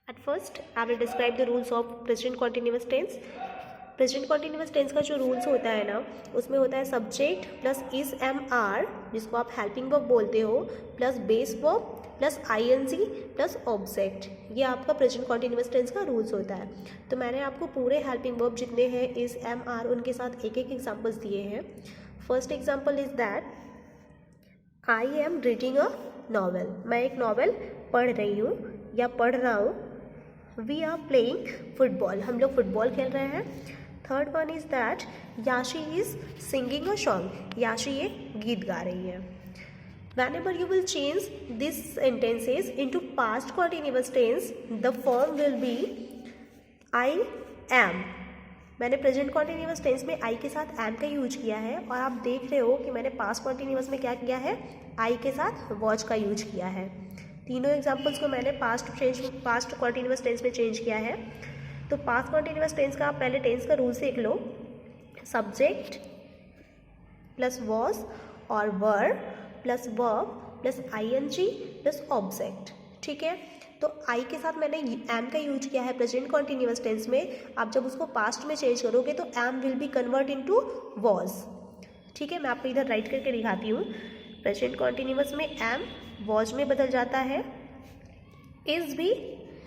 At first, I will describe the rules of present continuous tense. Present continuous tense का जो rules होता है ना, उसमें होता है subject plus is am are, जिसको आप हेल्पिंग वर्ब बोलते हो, plus base verb plus ING plus object. ये आपका प्रेजेंट कॉन्टिन्यूस टेंस का रूल्स होता है। तो मैंने आपको पूरे हेल्पिंग वर्ब जितने हैं इज एम आर, उनके साथ एक एक एग्जाम्पल्स दिए हैं। First example is that I am reading a novel. मैं एक नॉवेल पढ़ रही हूँ या पढ़ रहा हूँ। वी आर प्लेइंग फुटबॉल, हम लोग फुटबॉल खेल रहे हैं। थर्ड वन इज दैट याशी इज सिंगिंग अ सॉन्ग, याशी ये गीत गा रही है। Whenever you will change these sentences into past continuous tense, the form will be I am। मैंने प्रेजेंट कॉन्टिन्यूस टेंस में आई के साथ एम का यूज किया है, और आप देख रहे हो कि मैंने पास्ट कॉन्टिन्यूस में क्या किया है, आई के साथ वॉच का यूज किया है। तीनों एग्जाम्पल्स को मैंने पास्ट कॉन्टिन्यूस टेंस में चेंज किया है। तो पास्ट कॉन्टिन्यूस टेंस का आप पहले टेंस का रूल सीख लो। सब्जेक्ट प्लस वॉज और were plus verb plus ING plus object. ठीक है, तो आई के साथ मैंने एम का यूज किया है प्रेजेंट कॉन्टिन्यूस टेंस में। आप जब उसको पास्ट में चेंज करोगे तो am will be convert into was. ठीक है, मैं आपको इधर राइट करके दिखाती हूँ। प्रेजेंट कॉन्टिन्यूस में एम वॉज में बदल जाता है, इज भी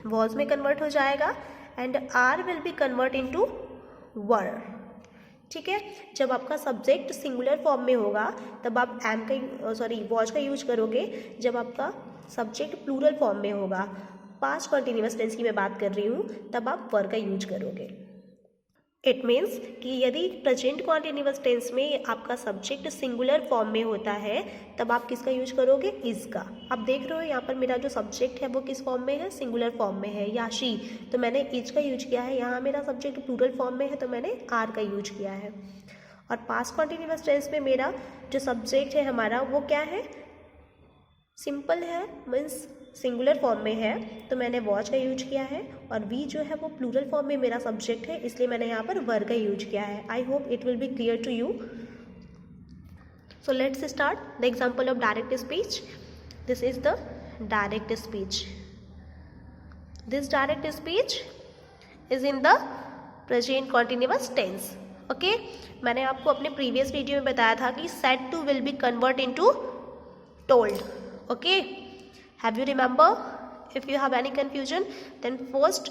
वॉज में कन्वर्ट हो जाएगा, and are will be convert into वर। ठीक है, जब आपका सब्जेक्ट सिंगुलर फॉर्म में होगा तब आप एम का वॉच का यूज करोगे। जब आपका सब्जेक्ट प्लूरल फॉर्म में होगा, पास्ट कॉन्टिन्यूस टेंस की मैं बात कर रही हूँ, तब आप वर का यूज करोगे। इट मीन्स कि यदि प्रेजेंट कॉन्टिन्यूस टेंस में आपका सब्जेक्ट सिंगुलर फॉर्म में होता है तब आप किसका यूज करोगे, इज का। आप देख रहे हो यहाँ पर मेरा जो सब्जेक्ट है वो किस फॉर्म में है, सिंगुलर फॉर्म में है, याशी, तो मैंने इज का यूज किया है। यहाँ मेरा सब्जेक्ट प्लूरल फॉर्म में है तो मैंने आर का यूज किया है। और पास्ट कॉन्टिन्यूस टेंस में मेरा जो सब्जेक्ट है हमारा वो क्या है, सिंपल है, मीन्स सिंगुलर फॉर्म में है, तो मैंने वॉच का यूज किया है। और वी जो है वो प्लूरल फॉर्म में मेरा सब्जेक्ट है, इसलिए मैंने यहाँ पर वर का यूज किया है। I hope it will be clear to you. So let's start the example of direct speech. This is the direct speech. This direct speech is in the present continuous tense. Okay, मैंने आपको अपने previous video में बताया था कि said to will be convert into told. Okay, have you remember? If you have any confusion, then first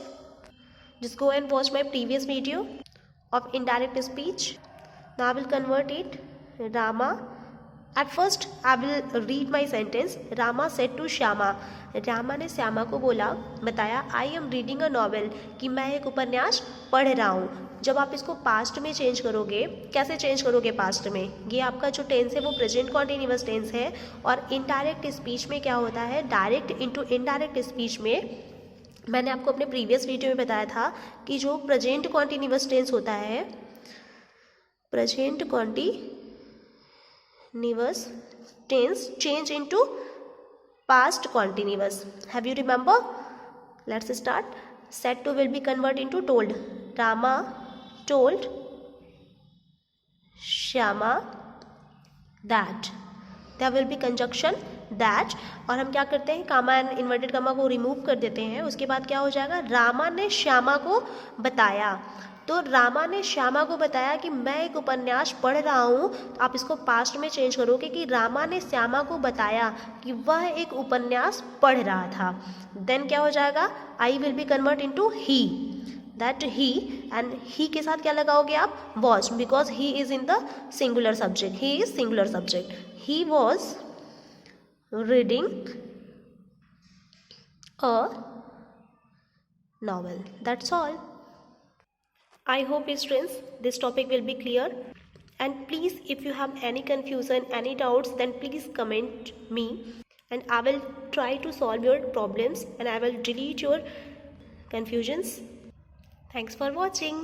just go and watch my previous video of indirect speech. Now I will convert it. Rama, at first I will read my sentence. Rama said to Shyama, Rama ने श्यामा को बताया I am reading a novel, कि मैं एक उपन्यास पढ़ रहा हूँ। जब आप इसको पास्ट में चेंज करोगे, कैसे चेंज करोगे पास्ट में, ये आपका जो टेंस है वो प्रेजेंट कॉन्टिन्यूस टेंस है। और इनडायरेक्ट स्पीच में क्या होता है, डायरेक्ट इनटू इनडायरेक्ट स्पीच में मैंने आपको अपने प्रीवियस वीडियो में बताया था कि जो प्रेजेंट कॉन्टिन्यूस टेंस होता है, present continuous tense change into past continuous. Have you remember? Let's start. Said to will be convert into told. Rama told Shyama that. There will be conjunction that, और हम क्या करते हैं, comma and inverted comma को remove कर देते हैं। उसके बाद क्या हो जाएगा, रामा ने श्यामा को बताया। तो रामा ने श्यामा को बताया कि मैं एक उपन्यास पढ़ रहा हूँ, तो आप इसको पास्ट में चेंज करोगे कि रामा ने श्यामा को बताया कि वह एक उपन्यास पढ़ रहा था। देन क्या हो जाएगा, I will be convert into he, that he, and he के साथ क्या लगाओगे आप, was, because he is in the singular subject, he is singular subject. He was reading a novel. That's all. I hope students this topic will be clear, and please if you have any confusion, any doubts, then please comment me and I will try to solve your problems and I will delete your confusions. Thanks for watching.